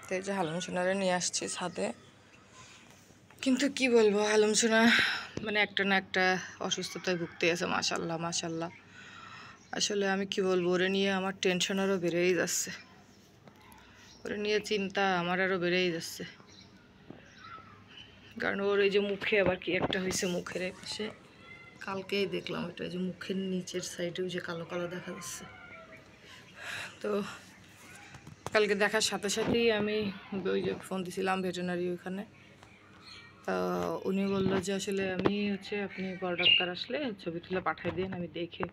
তো এই যে হালুম সোনারে নিয়ে আসছি ছাদে, কিন্তু কি বলবো, হালুম সোনা মানে একটা না একটা অসুস্থতায় ভুগতে আছে। মাশাল্লাহ মাশাল্লাহ, আসলে আমি কি বলবো, ওরে নিয়ে আমার টেনশন আরও বেড়েই যাচ্ছে, ওরে নিয়ে চিন্তা আমার আরও বেড়েই যাচ্ছে। কারণ ওর এই যে মুখে আবার কি একটা হয়েছে, মুখের পাশে কালকেই দেখলাম এটা, যে মুখের নিচের সাইডেও যে কালো কালো দেখা যাচ্ছে। তো কালকে দেখার সাথে সাথেই আমি ওই যে ফোন দিয়েছিলাম ভেটেরিনারি ওইখানে, তা উনি বললো যে আসলে আমি আপনি বড় ডাক্তার আসলে ছবি তুলে পাঠিয়ে দিন, আমি দেখে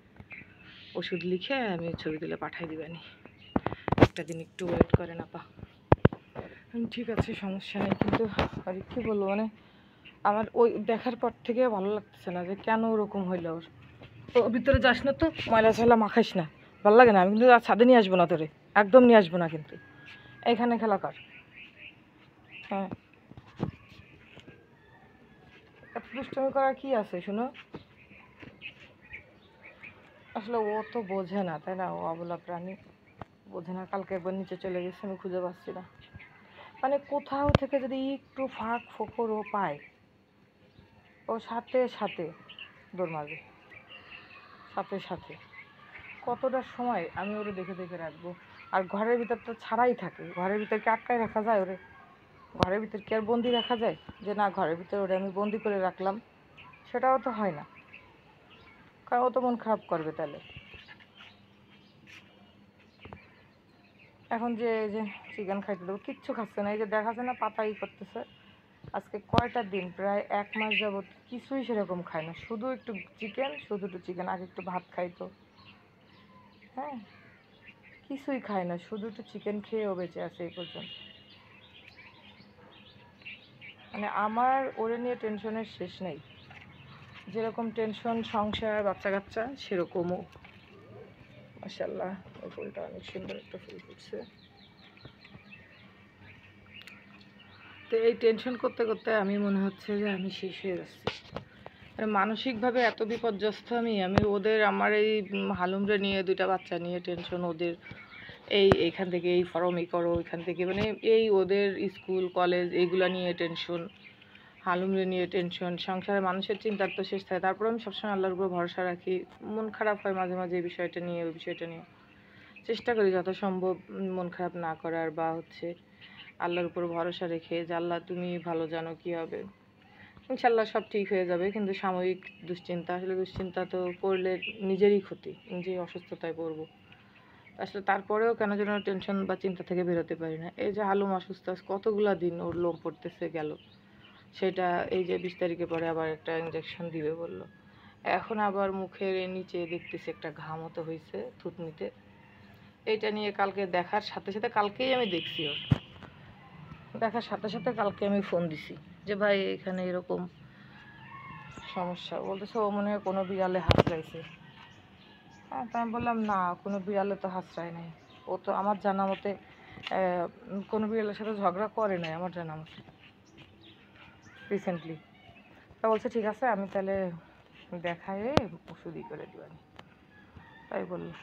ওষুধ লিখে আমি ছবি তুলে পাঠিয়ে দিবেনি, একটা দিন একটু ওয়েট করেন আপা। ঠিক আছে সমস্যা নেই, কিন্তু আর কি বলবো, মানে আমার ওই দেখার পর থেকে ভালো লাগতেছে না যে কেন ওরকম হইলো ওর। তো ভিতরে যাস না, তো ময়লা ছয়লা মাখাইস না, ভালো লাগে না। আমি কিন্তু আর ছাদে নিয়ে আসবো না তোরে, একদম নিয়ে আসবো না, কিন্তু এইখানে খেলা কর। হ্যাঁ, এত দুষ্টমি করার কি আছে শুনো, আসলে ও তো বোঝে না, তাই না? ও অবলা প্রাণী, বোঝে না। কালকে একবার নিচে চলে গেছে, আমি খুঁজে পাচ্ছি না। মানে কোথাও থেকে যদি একটু ফাঁক ফোকর ও পায়, ও সাথে সাথে দৌড় মারবে, সাথে সাথে। কতটা সময় আমি ওরে দেখে দেখে রাখবো। আর ঘরের ভিতর তো ছাড়াই থাকে, ঘরের ভিতর কি আটকায় রাখা যায় ওরে? ঘরের ভিতর কি আর বন্দি রাখা যায়, যে না ঘরের ভিতরে ওরে আমি বন্দি করে রাখলাম? সেটাও তো হয় না, কারণ ও তো মন খারাপ করবে তাহলে। এখন যে এই যে চিকেন খাইতে দেবো, কিচ্ছু খাচ্ছে না, এই যে দেখাচ্ছে না পাতাই করতেছে। আজকে কয়টা দিন, প্রায় 1 মাস যাবত কিছুই সেরকম খায় না, শুধু একটু চিকেন, শুধু একটু চিকেন। আগে একটু ভাত খাইতো, হ্যাঁ, কিছুই খায় না, শুধু একটু চিকেন খেয়েও বেঁচে আছে এই পর্যন্ত। মানে আমার ওরে নিয়ে টেনশনের শেষ নেই, যেরকম টেনশন সংসার বাচ্চা কাচ্চা সেরকমও। মাশাআল্লাহ, ওই ফুলটা অনেক সুন্দর একটা ফুল ফুটছে। তো এই টেনশন করতে করতে আমি মনে হচ্ছে যে আমি শেষ হয়ে যাচ্ছি। মানসিকভাবে এত বিপর্যস্ত আমি ওদের, আমার এই হালুমরে নিয়ে, 2টা বাচ্চা নিয়ে টেনশন, ওদের এইখান থেকে এই ফর্ম এই করো, ওইখান থেকে মানে এই ওদের স্কুল কলেজ এইগুলো নিয়ে টেনশন, হালুমরে নিয়ে টেনশন, সংসারে মানুষের চিন্তার তো শেষ থাকে। তারপরে আমি সবসময় আল্লাহর উপর ভরসা রাখি। মন খারাপ হয় মাঝে মাঝে এই বিষয়টা নিয়ে, ওই বিষয়টা নিয়ে চেষ্টা করি যত সম্ভব মন খারাপ না করার, বা আল্লাহর উপর ভরসা রেখে যে আল্লাহ তুমি ভালো জানো কী হবে, ইনশাল্লাহ সব ঠিক হয়ে যাবে। কিন্তু সাময়িক দুশ্চিন্তা, আসলে দুশ্চিন্তা তো করলে নিজেরই ক্ষতি, নিজেই অসুস্থতায় পড়বো। আসলে তারপরেও কেন যেন টেনশন বা চিন্তা থেকে বেরোতে পারি না। এই যে হালুম অসুস্থ আছে, কতগুলা দিন ওর লোম পড়তেছে গেল, সেটা এই যে 20 তারিখে পরে আবার একটা ইঞ্জেকশন দিবে বললো। এখন আবার মুখের নিচে দেখতেছি একটা ঘা মতো হয়েছে থুতনিতে। এইটা নিয়ে কালকে দেখার সাথে সাথে, কালকেই আমি দেখছি ওর দেখার সাথে সাথে, কালকে আমি ফোন দিছি যে ভাই এখানে এরকম সমস্যা। বলতেছে ও মনে হয় কোনো বিড়ালে হাঁচড়াইছে। হ্যাঁ, তো আমি বললাম না, কোনো বিড়ালে তো হাঁচড়ায় নাই। ও তো আমার জানা মতে কোনো বিড়ালের সাথে ঝগড়া করে নাই আমার জানা মতে রিসেন্টলি। তা বলছে ঠিক আছে, আমি তাহলে দেখায় ওষুধই করে দিবানি, তাই বললো।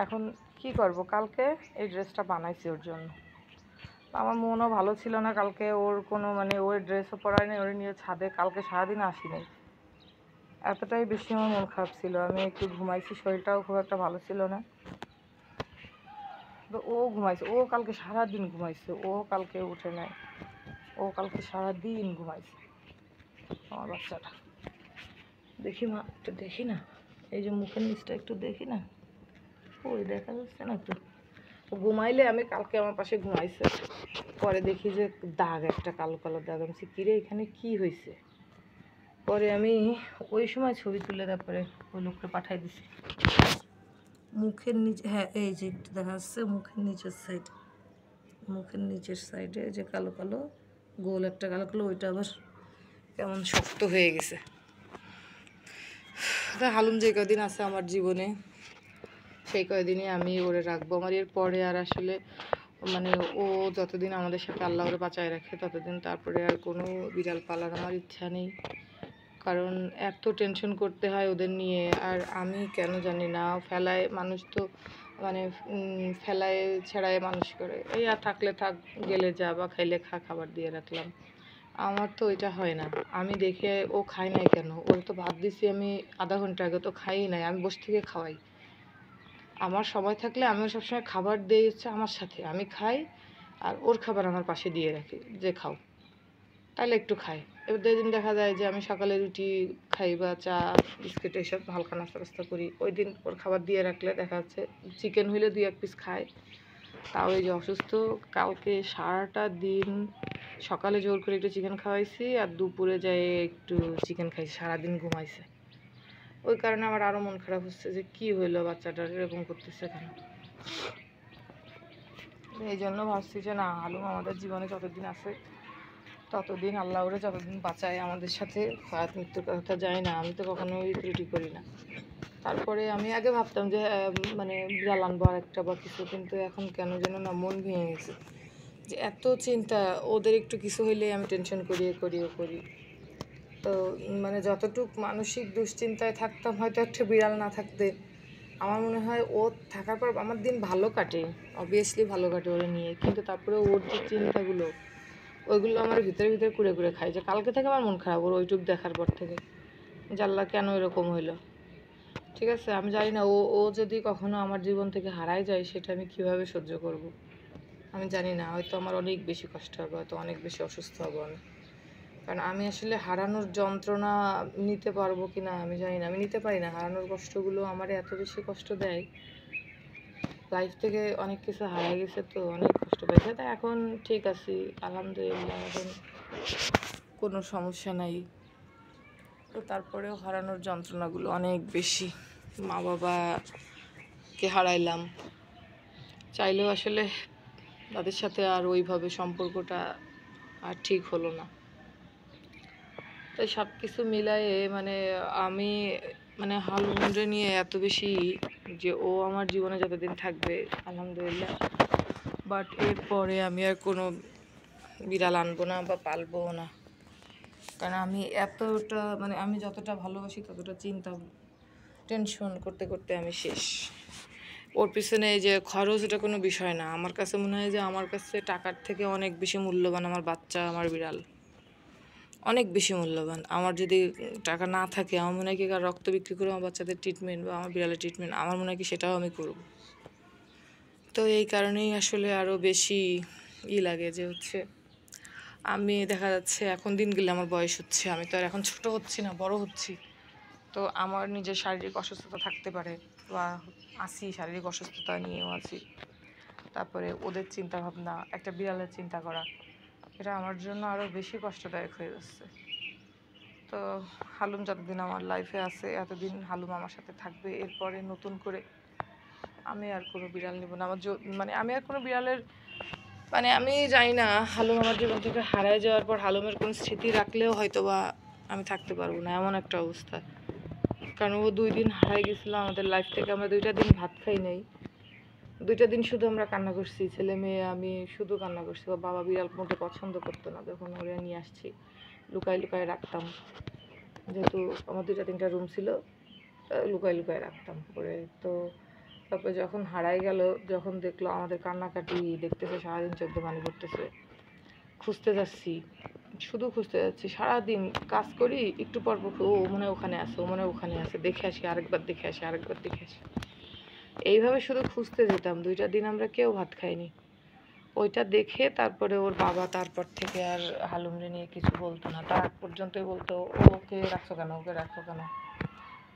এখন কি করব, কালকে এই ড্রেসটা বানাইছি ওর জন্য। আমার মনও ভালো ছিল না কালকে, ওর কোনো মানে ওর ড্রেসও পরাই নেই, ওর নিয়ে ছাদে কালকে সারাদিন আসি নাই। এতটাই বেশি আমার মন খারাপ ছিল, আমি একটু ঘুমাইছি, শরীরটাও খুব একটা ভালো ছিল না। তো ও ঘুমাইছে, ও কালকে সারাদিন ঘুমাইছে, ও কালকে উঠে নেয়, ও কালকে সারাদিন ঘুমাইছে আমার বাচ্চাটা। দেখি মা, একটু দেখি না, এই যে মুখের নিচটা একটু দেখি না, ওই দেখা যাচ্ছে না তো। ও ঘুমাইলে, আমি কালকে আমার পাশে ঘুমাইছে, পরে দেখি যে দাগ, একটা কালো কালো দাগ। আমি বলছি কিরে এখানে কি হয়েছে? পরে আমি ওই সময় ছবি তুলে তারপরে ওই লোককে পাঠাই দিছি। মুখের নিচে, হ্যাঁ এই যে একটু দেখা যাচ্ছে মুখের নিচের সাইড, মুখের নিচের সাইডে যে কালো কালো গোল একটা কালো কালো, ওইটা আবার কেমন শক্ত হয়ে গেছে। তা হালুম যে কদিন আছে আমার জীবনে, সেই কয়দিনই আমি ওরে রাখবো। আমার এর পরে আর আসলে মানে ও যতদিন আমাদের সাথে আল্লাহ ওরে বাঁচায় রাখে ততদিন, তারপরে আর কোনো বিড়াল পালার আমার ইচ্ছা নেই। কারণ এত টেনশন করতে হয় ওদের নিয়ে, আর আমি কেন জানি না ফেলায়, মানুষ তো মানে ফেলায় ছেড়ায় মানুষ করে, এই আর থাকলে থাক, গেলে যা, বা খাইলে খা, খাবার দিয়ে রাখলাম। আমার তো ওইটা হয় না। আমি দেখে ও খায় নাই কেন, ওর তো ভাত দিছি আমি আধা ঘন্টা আগে, তো খাই নাই, আমি বসে থেকে খাওয়াই। আমার সময় থাকলে আমিও সবসময় খাবার দিই হচ্ছে আমার সাথে, আমি খাই আর ওর খাবার আমার পাশে দিয়ে রাখি যে খাও, তাহলে একটু খাই। এবার যেদিন দেখা যায় যে আমি সকালে রুটি খাই বা চা বিস্কিট এইসব হালকা নাস্তা টাস্তা করি, ওই দিন ওর খাবার দিয়ে রাখলে দেখা যাচ্ছে চিকেন হইলে 2-1 পিস খায়। তাও এই যে অসুস্থ, কালকে সারাটা দিন সকালে জোর করে একটু চিকেন খাওয়াইছি আর দুপুরে যাই একটু চিকেন খাইছি, সারাদিন ঘুমাইছে। ওই কারণে আমার আরও মন খারাপ হচ্ছে যে কি হইলো বাচ্চাটার এরকম করতেছে কেন। এই জন্য ভাবছি যে না, হালুম আমাদের জীবনে যতদিন আছে ততদিন আল্লাহ ওরে যতদিন বাঁচায় আমাদের সাথে, হায়াত মৃত্যুর কথা যায় না, আমি তো কখনোই ত্রুটি করি না। তারপরে আমি আগে ভাবতাম যে মানে বিড়াল আনবো আর একটা বা কিছু, কিন্তু এখন কেন যেন না মন ভেঙে গেছে যে এত চিন্তা, ওদের একটু কিছু হইলে আমি টেনশন করি। তো মানে যতটুক মানসিক দুশ্চিন্তায় থাকতাম, হয়তো একটা বিড়াল না থাকতে আমার মনে হয় ও থাকার পর আমার দিন ভালো কাটে, অবভিয়াসলি ভালো কাটে ওরে নিয়ে, কিন্তু তারপরে ওর যে চিন্তাগুলো ওইগুলো আমার ভিতরে ভিতরে কুড়ে খাই, যে কালকে থেকে আমার মন খারাপ ওর ওইটুক দেখার পর থেকে, যে আল্লাহ কেন এরকম হইলো। ঠিক আছে, আমি জানি না ও ও যদি কখনো আমার জীবন থেকে হারাই যায় সেটা আমি কিভাবে সহ্য করব, আমি জানি না। হয়তো আমার অনেক বেশি কষ্ট হবে, হয়তো অনেক বেশি অসুস্থ হবো আমি, কারণ আমি আসলে হারানোর যন্ত্রণা নিতে পারবো কি না আমি জানি না, আমি নিতে পারি না। হারানোর কষ্টগুলো আমার এত বেশি কষ্ট দেয়, লাইফ থেকে অনেক কিছু হারিয়ে গেছে তো অনেক কষ্ট পাইছে। তা এখন ঠিক আছি আলহামদুলিল্লাহ, এখন কোনো সমস্যা নাই। তো তারপরেও হারানোর যন্ত্রণাগুলো অনেক বেশি। মা বাবাকে হারাইলাম, চাইলেও আসলে তাদের সাথে আর ওইভাবে সম্পর্কটা আর ঠিক হলো না। তাই সব কিছু মিলায়ে মানে আমি মানে হালুমরে নিয়ে এত বেশি যে ও আমার জীবনে যতদিন থাকবে আলহামদুলিল্লাহ, বাট এরপরে আমি আর কোনো বিড়াল আনবো না বা পালবো না, কারণ আমি এতটা মানে আমি যতটা ভালোবাসি ততটা চিন্তা টেনশন করতে করতে আমি শেষ। ওর পিছনে এই যে খরচ, এটা কোনো বিষয় না আমার কাছে, মনে হয় যে আমার কাছে টাকার থেকে অনেক বেশি মূল্যবান আমার বাচ্চা, আমার বিড়াল অনেক বেশি মূল্যবান। আমার যদি টাকা না থাকে আমার মনে হয় কি, কার রক্ত বিক্রি করে আমার বাচ্চাদের ট্রিটমেন্ট বা আমার বিড়ালের ট্রিটমেন্ট, আমার মনে হয় কি সেটাও আমি করব। তো এই কারণেই আসলে আরও বেশি লাগে যে হচ্ছে আমি দেখা যাচ্ছে এখন দিন গেলে আমার বয়স হচ্ছে, আমি তো আর এখন ছোট হচ্ছি না, বড় হচ্ছি। তো আমার নিজের শারীরিক অসুস্থতা থাকতে পারে বা আছি, শারীরিক অসুস্থতা নিয়েও আছি। তারপরে ওদের চিন্তা ভাবনা, একটা বিড়ালের চিন্তা করা, এটা আমার জন্য আরও বেশি কষ্টদায়ক হয়ে যাচ্ছে। তো হালুম যতদিন আমার লাইফে আছে এতদিন হালুম আমার সাথে থাকবে, এরপরে নতুন করে আমি আর কোনো বিড়াল নেব না। আমার মানে আমি আর কোনো বিড়ালের মানে আমি জানি না, হালুম আমার জীবন থেকে হারায় যাওয়ার পর হালুমের কোনো স্মৃতি রাখলেও হয়তো বা আমি থাকতে পারবো না, এমন একটা অবস্থা। কারণ ও 2 দিন হারাই গেছিলো আমাদের লাইফ থেকে, আমরা 2টা দিন ভাত খাই নাই, 2টা দিন শুধু আমরা কান্না করছি, ছেলে মেয়ে আমি শুধু কান্না করছি। ও বাবা বিড়াল মোটে পছন্দ করতো না, যখন ওরা নিয়ে আসছি লুকায় রাখতাম, যেহেতু আমার 2টা-3টা রুম ছিল, লুকায় রাখতাম করে। তো তারপরে যখন হারাই গেল, যখন দেখলো আমাদের কান্নাকাটি দেখতেছে, সারাদিন চোখ দিয়ে পানি পড়তেছে, খুঁজতে যাচ্ছি, শুধু খুঁজতে যাচ্ছি, সারাদিন কাজ করি, একটু পর পর ও মনে হয় ওখানে আছে, ও মনে হয় ওখানে আছে, দেখে আসি, আরেকবার দেখে আসি, এইভাবে শুধু খুঁজতে যেতাম। 2টা দিন আমরা কেউ ভাত খাইনি। ওইটা দেখে তারপরে ওর বাবা তারপর থেকে আর হালুমরে নিয়ে কিছু বলতো না, তার আগ পর্যন্তই বলতো ওকে রাখছো কেন,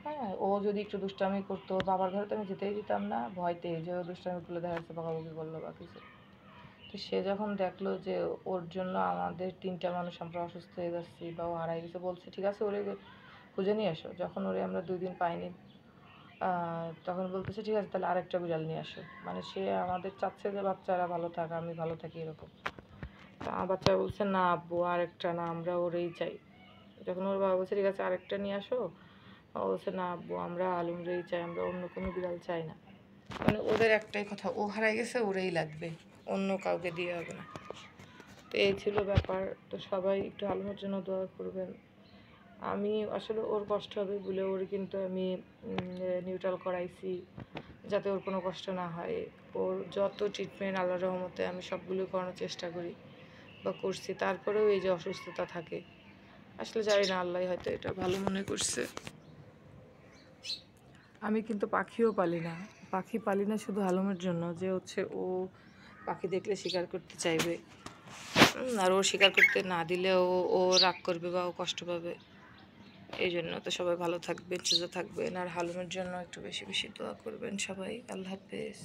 হ্যাঁ। ও যদি একটু দুষ্টামি করতো, বাবার ঘরে তো আমি যেতেই দিতাম না, ভয়তে, যে ও দুষ্টামি করলে দেখা যাচ্ছে বকাবকি করলো বা কিছু। তো সে যখন দেখলো যে ওর জন্য আমাদের 3টা মানুষ আমরা অসুস্থ হয়ে যাচ্ছি বা ও হারাই গেছে, বলছে ঠিক আছে ওরে খুঁজে নিয়ে আসো। যখন ওরে আমরা 2 দিন পাইনি, তখন বলতেছে ঠিক আছে তাহলে আরেকটা বিড়াল নিয়ে আসো। মানে সে আমাদের চাচ্ছে যে বাচ্চারা ভালো থাক, আমি ভালো থাকি, এরকম। তো আমার বাচ্চা বলছে না আব্বু আরেকটা না, আমরা ওরেই চাই। যখন ওর বাবা বলছে ঠিক আছে আরেকটা নিয়ে আসো, ও বলছে না আব্বু আমরা আলুমরেই চাই, আমরা অন্য কোনো বিড়াল চাই না। মানে ওদের একটাই কথা, ও হারাই গেছে ওরেই লাগবে, অন্য কাউকে দিয়ে হবে না। তো এই ছিল ব্যাপার। তো সবাই একটু আলুমের জন্য দোয়া করবেন। আমি আসলে ওর কষ্ট হবে বলে ওর কিন্তু আমি নিউট্রাল করাইছি, যাতে ওর কোনো কষ্ট না হয়। ওর যত ট্রিটমেন্ট আল্লাহর রহমতে আমি সবগুলো করানোর চেষ্টা করি বা করছি, তারপরেও এই যে অসুস্থতা থাকে। আসলে জানি না, আল্লাহ হয়তো এটা ভালো মনে করছে। আমি কিন্তু পাখিও পালি না, পাখি পালি না শুধু আলমের জন্য, যে হচ্ছে ও পাখি দেখলে শিকার করতে চাইবে, আর ও শিকার করতে না দিলে ও রাগ করবে বা ও কষ্ট পাবে। এই জন্য তো সবাই ভালো থাকবেন, সুস্থ থাকবেন, আর হালুমের জন্য একটু বেশি বেশি দোয়া করবেন সবাই। আল্লাহ হাফেজ।